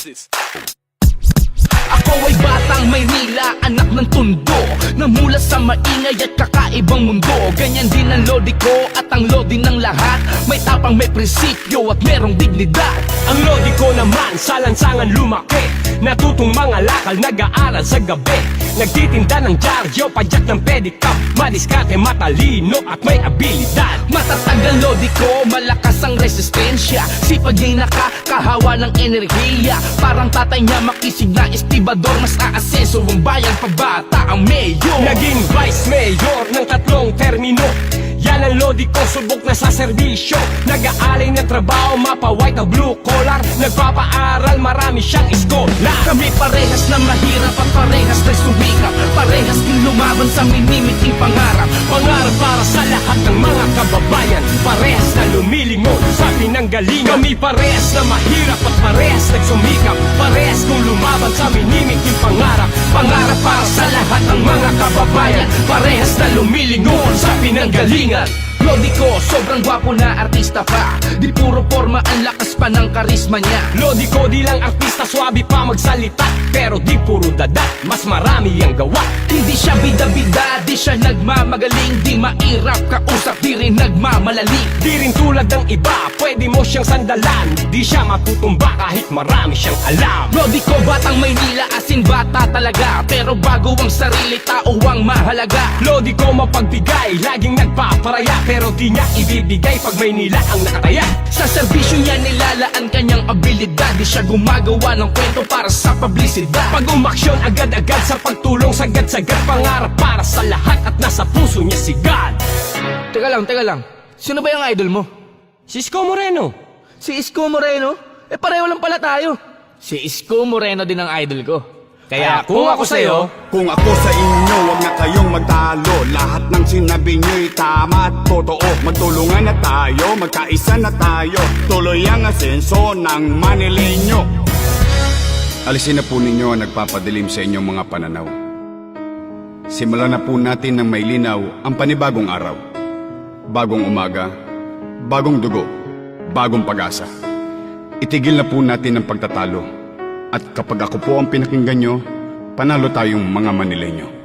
this. Ako ay batang Maynila, anak ng Tondo, na mula sa maingay at kakaibang mundo. Ganyan din ang lodi ko at ang lodi ng lahat. May tapang, may prinsipyo at merong dignidad. Ang lodi ko naman sa lansangan lumaki, natutong mga lakal, nag-aaral sa gabi. Nagtitinda ng dyaryo, padyak ng pedicab, madiskarte, matalino at may abilidad. Matatag ang lodi ko, malakas ang resistensya, sipag niya'y nakakahawa ng enerhiya. Parang tatay niya makisig na estibador, mas aasenso ang bayan pabata ang mayor. Naging vice mayor ng 3 termino. Yan ang lodi ko, subok na sa serbisyo. Nag-aalay ng trabaho, mapa white o blue collar. Nagpapaaral, marami siyang iskola. Kami parehas na mahirap at parehas na sumikap, parehas din lumaban sa minimiting pangarap. Pangarap para sa lahat ng mga kababayan, parehas na lumilingon sa pinanggalingan. Kami parehas na mahirap at parehas nagsumikap, parehas kong lumaban sa minimiting pangarap. Pangarap para sa lahat ng mga kababayan, parehas na lumilingon sa pinanggalingan. Lodi ko, sobrang gwapo na artista pa, di puro forma, ang lakas pa ng karisma niya. Lodi ko di lang artista, swabe pa magsalita, pero di puro dada, mas marami ang gawa. Hindi siya bida-bida, di siya nagmamagaling, di mairap kausap, di rin nagmamalalim. Di rin tulad ng iba, pwede mo siyang sandalan, di siya matutumba kahit marami siyang alam. Lodi ko batang Maynila, asin bata talaga, pero bago ang sarili, tao ang mahalaga. Lodi ko mapagbigay, laging nagpaparaya, pero di niya ibibigay pag Maynila ang nakataya. Sa serbisyo niya nilalaan kanyang abilidad, di siya gumagawa ng kwento para sa publisidad. Pag umaksyon agad-agad sa pagtulong, sagad-sagad pangarap para sa lahat at nasa puso niya si God. Teka lang, sino ba yung idol mo? Si Isko Moreno. Si Isko Moreno? Eh pareho lang pala tayo. Si Isko Moreno din ang idol ko. Kaya kung ako sa'yo, Kung ako sa inyo, wag na kayong magtalo. Lahat ng sinabi nyo'y tama at totoo. Magtulungan na tayo, magkaisa na tayo. Tuloy ang asenso ng Manileño. Alisin na po ninyo ang nagpapadilim sa inyong mga pananaw. Simulan na po natin ng may linaw ang panibagong araw. Bagong umaga, bagong dugo, bagong pag-asa. Itigil na po natin ang pagtatalo. At kapag ako po ang pinakinggan nyo, panalo tayong mga Manileño.